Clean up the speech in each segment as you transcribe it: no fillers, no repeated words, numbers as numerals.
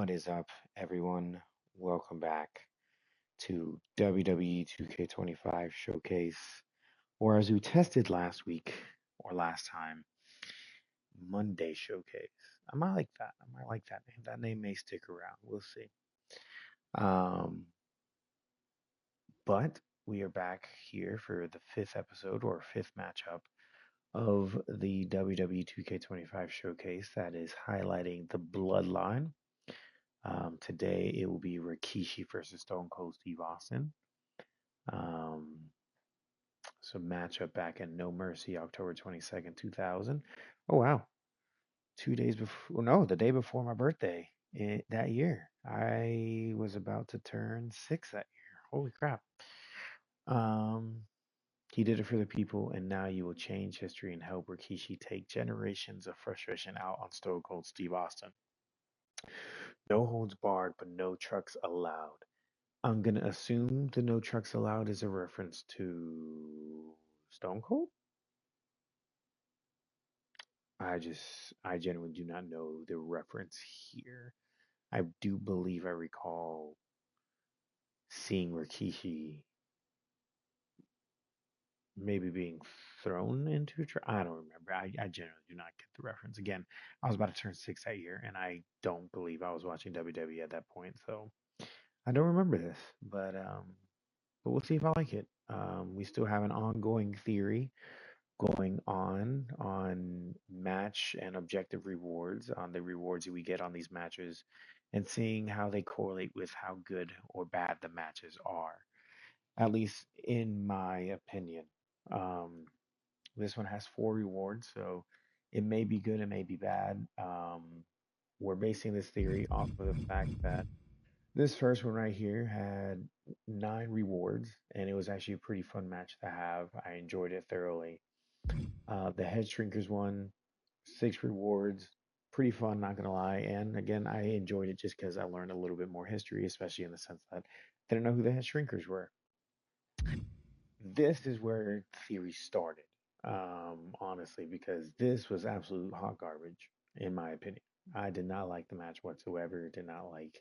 What is up, everyone? Welcome back to WWE 2K25 Showcase, or as we tested last week or last time, Monday Showcase. I might like that. I might like that name. That name may stick around. We'll see. Um, but we are back here for the fifth episode or fifth matchup of the WWE 2K25 Showcase that is highlighting the bloodline. Today it will be Rikishi versus Stone Cold Steve Austin. Um, so matchup back in No Mercy, October 22nd, 2000. Oh wow, 2 days before, no, the day before my birthday that year. I was about to turn 6 that year. Holy crap. Um, he did it for the people, and now you will change history and help Rikishi take generations of frustration out on Stone Cold Steve Austin. No holds barred, but no trucks allowed. I'm gonna assume the no trucks allowed is a reference to Stone Cold. I genuinely do not know the reference here. I do believe I recall seeing Rikishi maybe being thrown into a truck. I don't remember. I generally do not get the reference. Again, I was about to turn 6 that year, and I don't believe I was watching WWE at that point, so I don't remember this. But we'll see if I like it. We still have an ongoing theory going on match and objective rewards, on the rewards that we get on these matches, and seeing how they correlate with how good or bad the matches are, at least in my opinion. Um, this one has 4 rewards, so it may be good, it may be bad. We're basing this theory off of the fact that this first one right here had 9 rewards, and it was actually a pretty fun match to have. I enjoyed it thoroughly. The Head Shrinkers one, 6 rewards, pretty fun, not gonna lie. And again, I enjoyed it just because I learned a little bit more history, especially in the sense that I didn't know who the Head Shrinkers were. This is where theory started, honestly, because this was absolute hot garbage, in my opinion. I did not like the match whatsoever. Did not like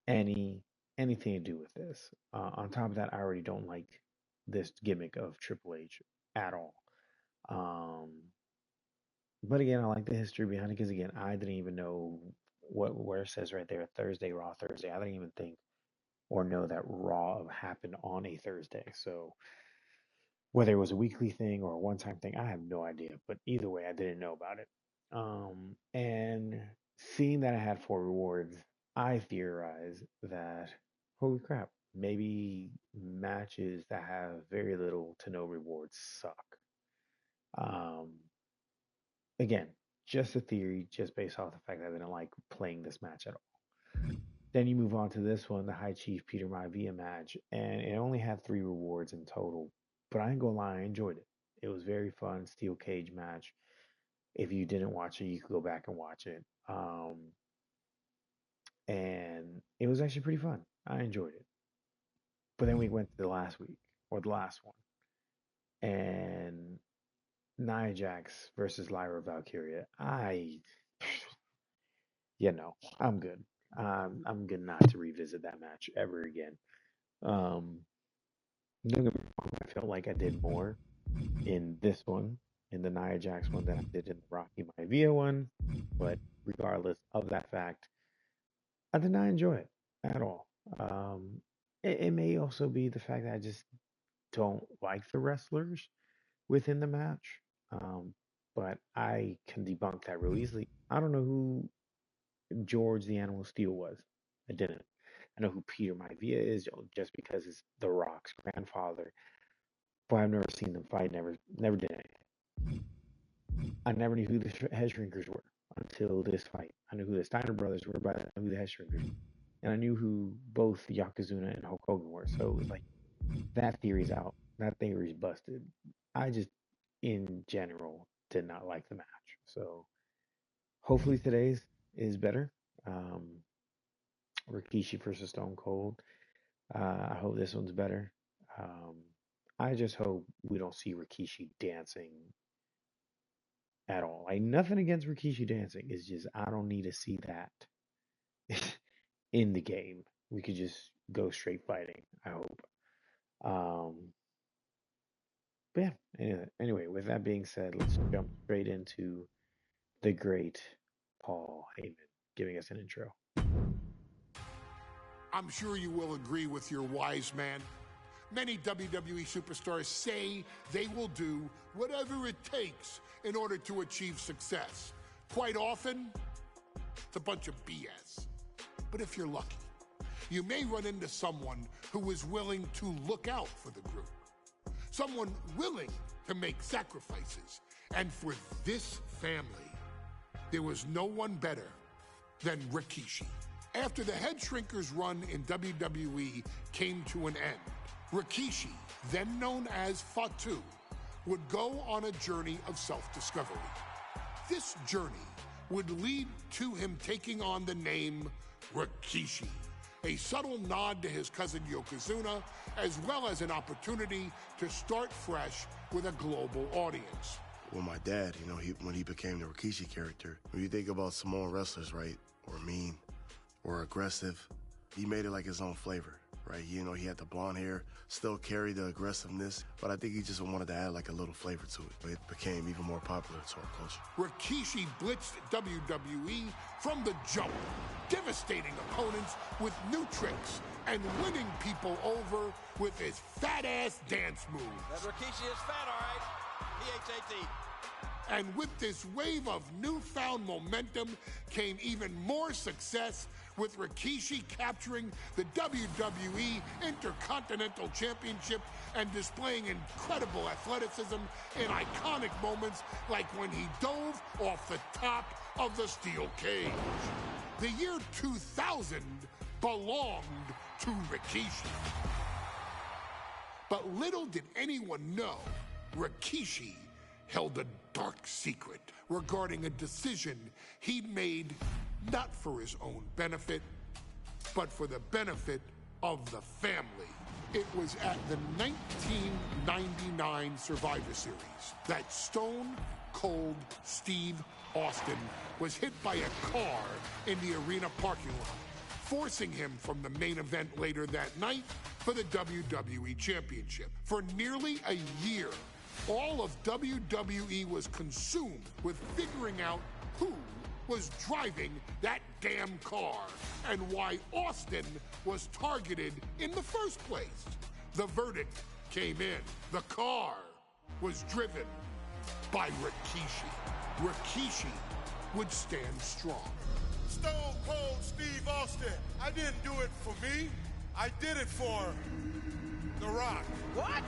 any anything to do with this. On top of that, I already don't like this gimmick of Triple H at all. Um, But again, I like the history behind it because again, I didn't even know what where it says right there Thursday, Raw Thursday. I didn't even think or know that Raw happened on a Thursday. So whether it was a weekly thing or a one-time thing, I have no idea. But either way, I didn't know about it. And seeing that I had 4 rewards, I theorized that holy crap, maybe matches that have very little to no rewards suck. Um, Again, just a theory, just based off the fact that I didn't like playing this match at all. Then you move on to this one, the High Chief Peter Maivia match, and it only had 3 rewards in total. But I ain't gonna lie, I enjoyed it. It was very fun, steel cage match. If you didn't watch it, you could go back and watch it. And it was actually pretty fun. I enjoyed it. But then we went to the last week or the last one, and Nia Jax versus Lyra Valkyria. I'm good. I'm good not to revisit that match ever again. Um, don't get me wrong, I felt like I did more in this one, in the Nia Jax one, than I did in the Rocky Maivia one. But regardless of that fact, I did not enjoy it at all. It may also be the fact that I just don't like the wrestlers within the match. Um, but I can debunk that real easily. I don't know who George the Animal Steel was. I didn't. I know who Peter Maivia is just because it's The Rock's grandfather, but I've never seen them fight. Never did anything. I never knew who the Head Shrinkers were until this fight. I knew who the Steiner brothers were, but I knew who the Head Shrinkers were. And I knew who both Yokozuna and Hulk Hogan were. So it was like, that theory's out. That theory's busted. I just, in general, did not like the match. So hopefully today's is better. Um, Rikishi versus Stone Cold. I hope this one's better. Um, I just hope we don't see Rikishi dancing at all. Like nothing against Rikishi dancing. It's just I don't need to see that. in the game. We could just go straight fighting, I hope. Um, but yeah, anyway, with that being said, let's jump straight into the great Paul Heyman giving us an intro. I'm sure you will agree with your wise man. Many WWE superstars say they will do whatever it takes in order to achieve success. Quite often, it's a bunch of BS. But if you're lucky, you may run into someone who is willing to look out for the group. Someone willing to make sacrifices. And for this family, there was no one better than Rikishi. After the Head Shrinkers run in WWE came to an end, Rikishi, then known as Fatu, would go on a journey of self-discovery. This journey would lead to him taking on the name Rikishi, a subtle nod to his cousin Yokozuna, as well as an opportunity to start fresh with a global audience. Well, my dad, when he became the Rikishi character, when you think about Samoan wrestlers, right, or mean, or aggressive, he made it like his own flavor, right? He had the blonde hair, still carried the aggressiveness, but I think he just wanted to add like a little flavor to it. It became even more popular to our culture. Rikishi blitzed WWE from the jump, devastating opponents with new tricks and winning people over with his fat-ass dance moves. That Rikishi is fat, all right. P-H-A-T. And with this wave of newfound momentum came even more success, with Rikishi capturing the WWE Intercontinental Championship and displaying incredible athleticism in iconic moments like when he dove off the top of the steel cage. The year 2000 belonged to Rikishi. But little did anyone know, Rikishi held a dark secret regarding a decision he'd made not for his own benefit, but for the benefit of the family. It was at the 1999 Survivor Series that Stone Cold Steve Austin was hit by a car in the arena parking lot, forcing him from the main event later that night for the WWE Championship. For nearly a year, all of WWE was consumed with figuring out who was driving that damn car and why Austin was targeted in the first place. The verdict came in. The car was driven by Rikishi. Rikishi would stand strong. Stone Cold Steve Austin. I didn't do it for me. I did it for The Rock. What?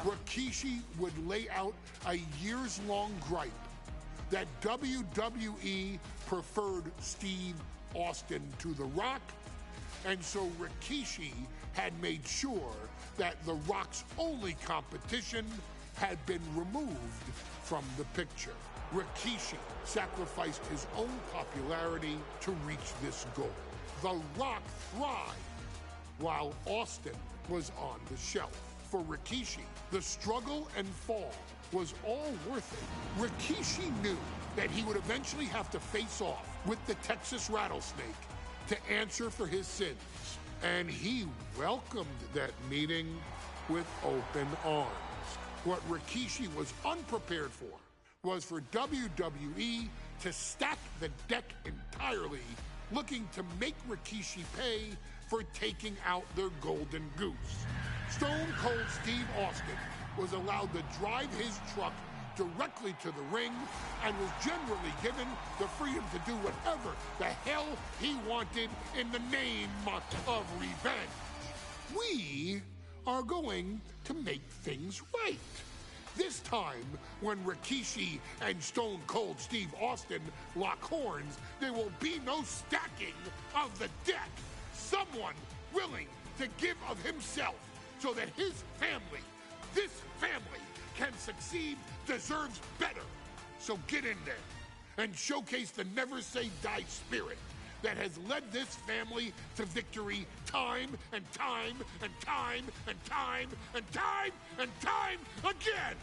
Rikishi would lay out a years-long gripe that WWE preferred Steve Austin to The Rock, and so Rikishi had made sure that The Rock's only competition had been removed from the picture. Rikishi sacrificed his own popularity to reach this goal. The Rock thrived while Austin was on the shelf. For Rikishi, the struggle and fall was all worth it. Rikishi knew that he would eventually have to face off with the Texas Rattlesnake to answer for his sins. And he welcomed that meeting with open arms. What Rikishi was unprepared for was for WWE to stack the deck entirely, looking to make Rikishi pay for taking out their golden goose. Stone Cold Steve Austin was allowed to drive his truck directly to the ring and was generally given the freedom to do whatever the hell he wanted in the name of revenge. We are going to make things right. This time, when Rikishi and Stone Cold Steve Austin lock horns, there will be no stacking of the deck. Someone willing to give of himself so that his family, this family, can succeed, deserves better. So get in there and showcase the never say die spirit that has led this family to victory time and time and time and time and time and time again.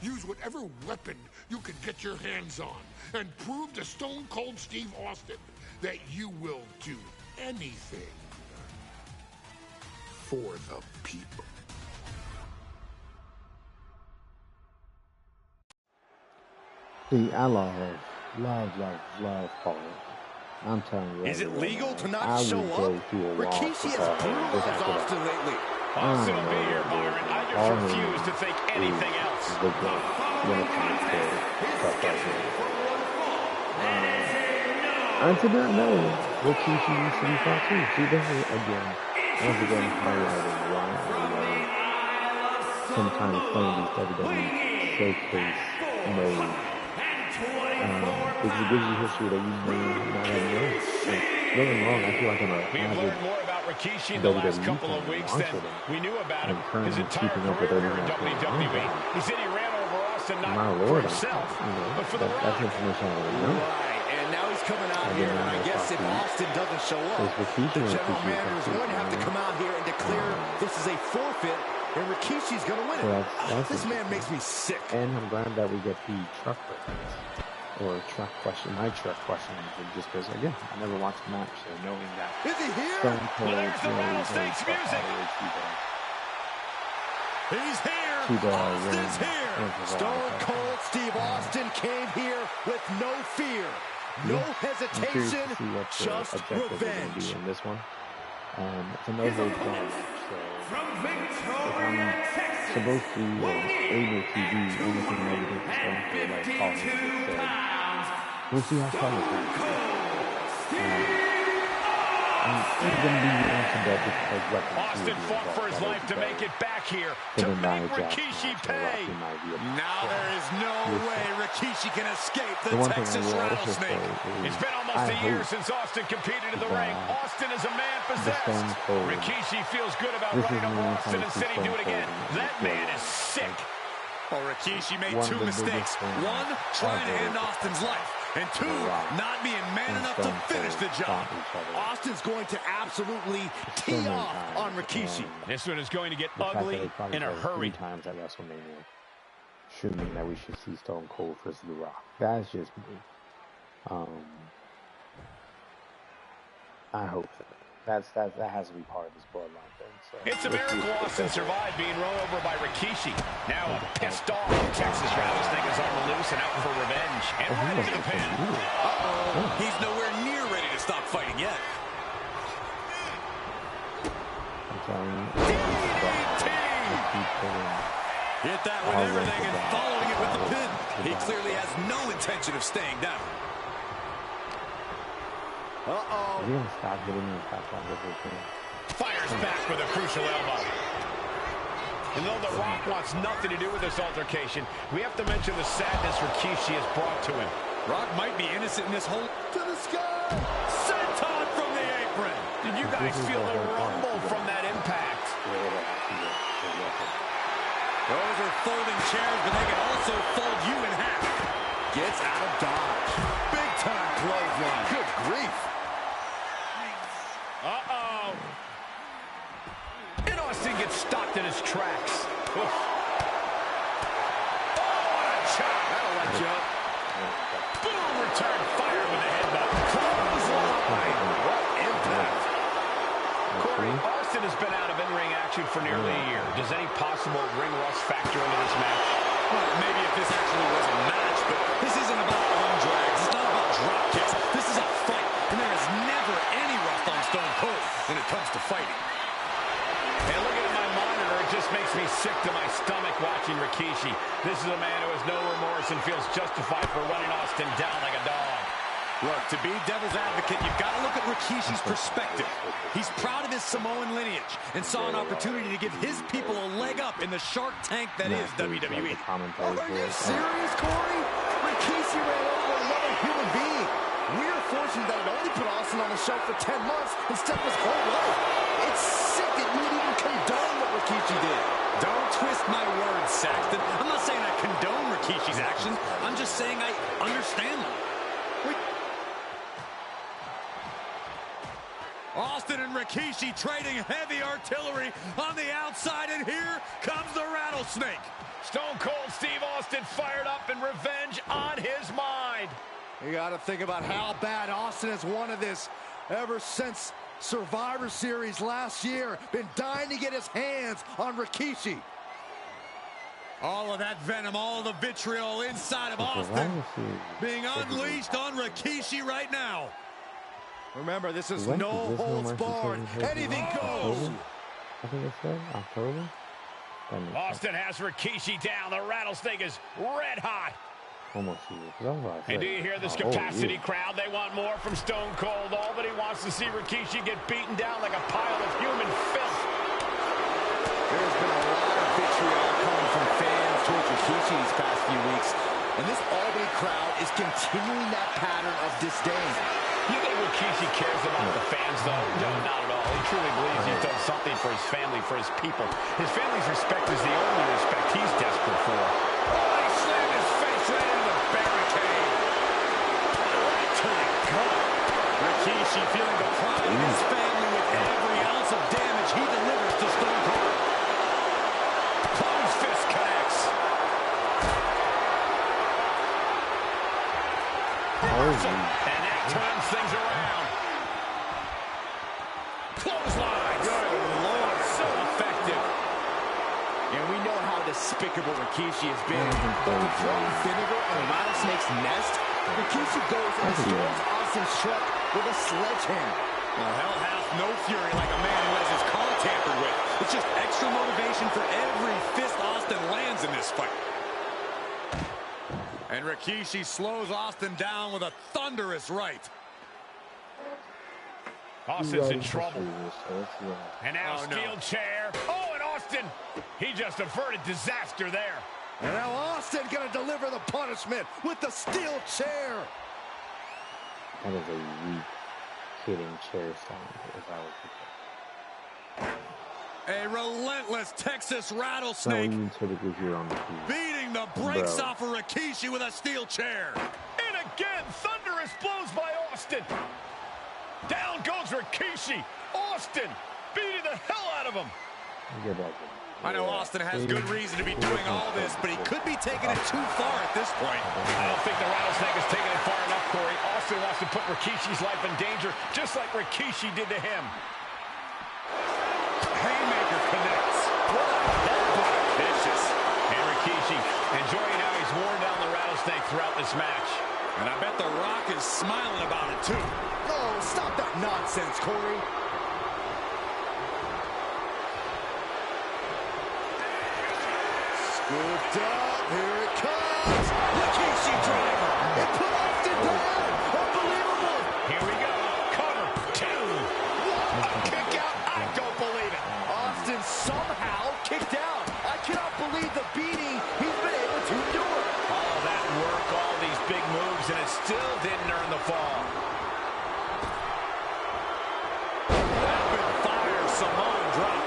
Use whatever weapon you can get your hands on and prove to Stone Cold Steve Austin that you will do anything for the people. See, I love Paul. I'm telling you. Is it legal to not I show would up? go through a wall Rikishi for has Paul just brutalized for that. Austin lately. Austin will be here, Byron. I just All refuse to think anything else. The goat when it comes to stuff like that. I did not know Rikishi used to be fought too. See, this is once again highlighting why sometimes playing these WWE showcase mode. Because it gives you history that you may not have known. Like, don't get me wrong, I feel like I'm We've learned more about Rikishi in the last couple of weeks than we knew about him his entire career in WWE. He said he ran over Austin not for himself, but for the Rock. That's information I already know. And now he's coming out here, and I guess if Austin doesn't show up, the general manager is going to have to come out here and declare this is a forfeit, and Rikishi's going to win it. This man makes me sick. And I'm glad that we get the truck reference, or truck question, my truck question, just because, again, I never watched the match, so knowing that Is he here? Stone Cold, There's the Rattlesnakes music. He's here. Austin's here. Stone Cold Steve Austin came here with no fear, no hesitation, just revenge. In this one, it's a no-hold match, so if I'm supposed to be able to do anything negative to Stone Cold, like Paul said, we'll see how strong it is. I'm going to be into that because Austin fought for his life to make it back here, to make Rikishi pay. Now there is no way Rikishi can escape the Texas Rattlesnake. It's been almost a year since Austin competed in the ring. Austin is a man possessed. Rikishi feels good about running over Austin and said he'd do it again. That man is sick. Well, Rikishi made two mistakes. One, trying to end Austin's life. And two, not being man enough to finish the job. Austin's going to absolutely tee off on Rikishi. This one is going to get ugly in a hurry. 3 times at WrestleMania should mean that we should see Stone Cold versus The Rock. That's just me. I hope so. That has to be part of this bloodline thing. So it's a miracle Austin survived being run over by Rikishi. Now a pissed off Texas Rattlesnake is on the loose and out for revenge. And right into the pin. Uh-oh. He's nowhere near ready to stop fighting yet. I'm telling you. DDT! Hit that with everything and following it with the pin. He clearly has no intention of staying down. Uh-oh. Are you going to stop hitting me and stop trying to get Fires back with a crucial elbow. And though The Rock wants nothing to do with this altercation, we have to mention the sadness Rikishi has brought to him. Rock might be innocent in this whole... To the sky! Senton from the apron! Did you guys feel the rumble from that impact? Those are folding chairs, but they can also fold you in half. Gets out of dodge. Big time clothesline. Good grief. Uh-oh. And Austin gets stopped in his tracks. Oof. Oh, what a chop. That'll let you up. Boom, return fire with a headbutt. Clothesline. What impact. Corey, Austin has been out of in-ring action for nearly a year. Does any possible ring rust factor into this match? Well, maybe if this actually was a match, but this isn't about arm drags. It's not about drop kicks. This is a fight, and there is never any rust on Stone Cold when it comes to fighting. And looking at my monitor, it just makes me sick to my stomach watching Rikishi. This is a man who has no remorse and feels justified for running Austin down like a dog. Look, to be devil's advocate, you've got to look at Rikishi's perspective. He's proud of his Samoan lineage and saw an opportunity to give his people a leg up in the Shark Tank that is WWE. Are you serious, Corey? Rikishi ran over another human being. We're fortunate that it only put Austin on the shelf for 10 months instead of his whole life. It's sick that you would even condone what Rikishi did. Don't twist my words, Saxton. I'm not saying I condone Rikishi's actions. I'm just saying I understand them. Austin and Rikishi trading heavy artillery on the outside, and here comes the Rattlesnake. Stone Cold Steve Austin fired up and revenge on his mind. You got to think about how bad Austin has wanted this ever since Survivor Series last year, been dying to get his hands on Rikishi. All of that venom, all of the vitriol inside of Austin being unleashed on Rikishi right now. Remember, this is no holds barred. Anything goes. I think it's October. Austin has Rikishi down. The rattlesnake is red hot. Almost year. And do you hear this capacity crowd? They want more from Stone Cold. All wants to see Rikishi get beaten down like a pile of human filth. There's been a lot of vitriol coming from fans towards Rikishi these past few weeks. And this Albany crowd is continuing that pattern of disdain. You think Rikishi cares about the fans, though? No, not at all. He truly believes he's done something for his family, for his people. His family's respect is the only respect he's desperate for. Oh, he slammed his face right into the barricade. Right to the gut. Rikishi feeling the pride of his family with every ounce of damage he delivers to Stone Cold. Closed fist connects. And that turns things around. Clothesline. Good Lord, so effective. And we know how despicable Rikishi has been. Throwing vinegar on a rattlesnake's nest, Rikishi goes and destroys Austin's truck with a sledgehammer. Well, hell hath no fury like a man who has his car tampered with. It's just extra motivation for every fist Austin lands in this fight. And Rikishi slows Austin down with a thunderous right. Austin's in trouble. And now steel chair. Oh, and Austin, he just averted disaster there. And now Austin gonna deliver the punishment with the steel chair. That is a weak hitting chair sound, if I was to say. A relentless Texas rattlesnake. No, you typically hear on the TV. Beating the brakes off of Rikishi with a steel chair. And again, thunderous blows by Austin. Down goes Rikishi. Austin beating the hell out of him. I know Austin has good reason to be doing all this, but he could be taking it too far at this point. I don't think the rattlesnake is taking it far enough, Corey. Austin wants to put Rikishi's life in danger, just like Rikishi did to him. Haymaker connects. Vicious. And Rikishi enjoying how he's worn down the rattlesnake throughout this match. And I bet The Rock is smiling about it, too. Oh, stop that nonsense, Corey. Scooped up. Here it comes. Rikishi driver. It put Austin down. Unbelievable. Here we go. Cover. Two. What a kick out. I don't believe it. Austin somehow kicked out. I cannot believe the beating he's been able to endure. All that work, all these big moves, and it still didn't earn the fall. Rapid fire Samoan drop.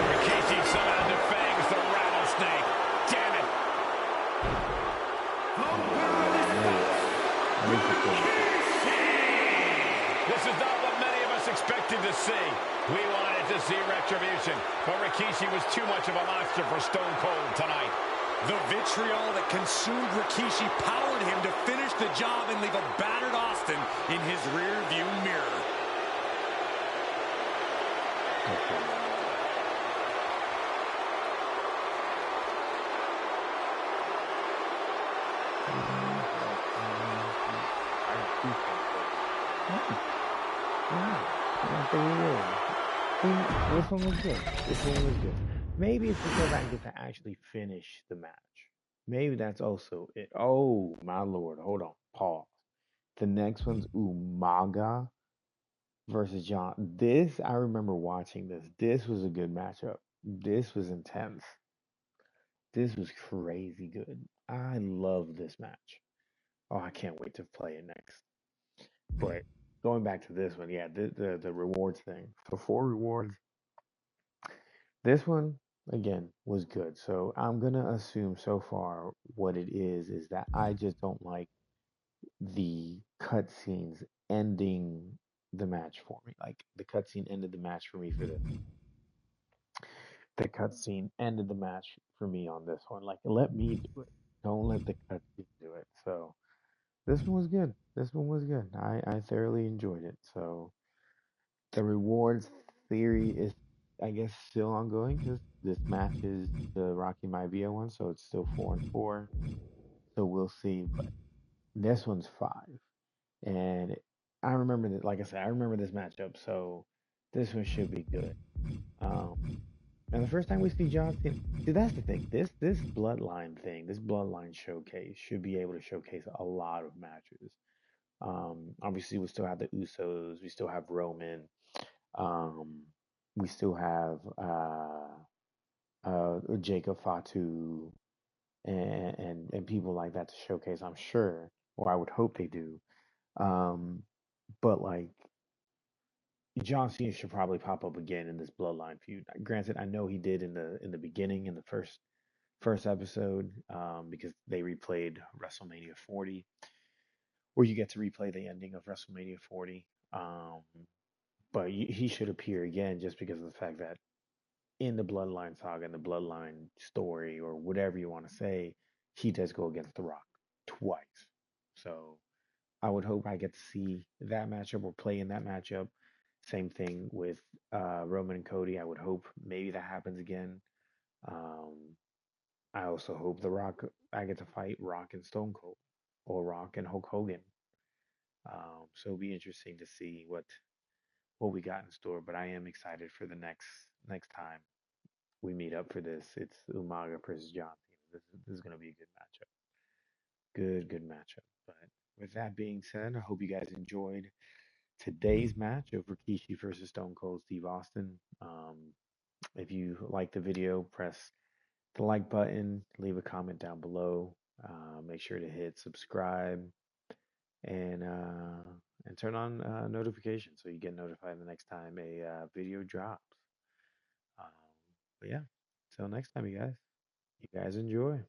Rikishi somehow defangs the rattlesnake. Damn it. This is not what many of us expected to see. We wanted to see retribution, but Rikishi was too much of a monster for Stone Cold tonight. The vitriol that consumed Rikishi powered him to finish the job and leave a battered Austin in his rear-view mirror. This one was good. This one was good. Maybe it's because I get to actually finish the match. Maybe that's also it. Oh, my Lord. Hold on. Pause. The next one's Umaga versus John. This, I remember watching this. This was a good matchup. This was intense. This was crazy good. I love this match. Oh, I can't wait to play it next. But going back to this one, yeah, the rewards thing. So 4 rewards. This one, again, was good. So I'm going to assume so far what it is that I just don't like the cutscenes ending the match for me. Like, the cutscene ended the match for me for this. the cutscene ended the match for me on this one. Like, let me do it. Don't let the cutscene do it. So this one was good. This one was good. I thoroughly enjoyed it. So the rewards theory is, I guess, still ongoing because this match is the Rocky Maivia one, so it's still 4-4. So we'll see. But this one's 5, and I remember that. Like I said, I remember this matchup, so this one should be good. Um, and the first time we see John Cena, see, that's the thing. This bloodline thing, this bloodline showcase should be able to showcase a lot of matches. Obviously, we still have the Usos, we still have Roman, um, we still have Jacob Fatu and people like that to showcase. I'm sure, or I would hope they do. Um, but like John Cena should probably pop up again in this Bloodline feud. Granted, I know he did in the beginning in the first episode, because they replayed WrestleMania 40, where you get to replay the ending of WrestleMania 40. But he should appear again just because of the fact that in the Bloodline saga, in the Bloodline story, or whatever you want to say, he does go against The Rock twice. So I would hope I get to see that matchup or play in that matchup. Same thing with Roman and Cody. I would hope maybe that happens again. Um, I also hope I get to fight Rock and Stone Cold, or Rock and Hulk Hogan. So it'll be interesting to see what we got in store. But I am excited for the next time we meet up for this. It's Umaga versus John Cena. This is going to be a good matchup. Good matchup. But with that being said, I hope you guys enjoyed today's match of Rikishi versus Stone Cold Steve Austin. If you like the video, press the like button, leave a comment down below. Make sure to hit subscribe and uh, and turn on notifications so you get notified the next time a video drops. Um, but yeah, until next time, you guys. You guys enjoy.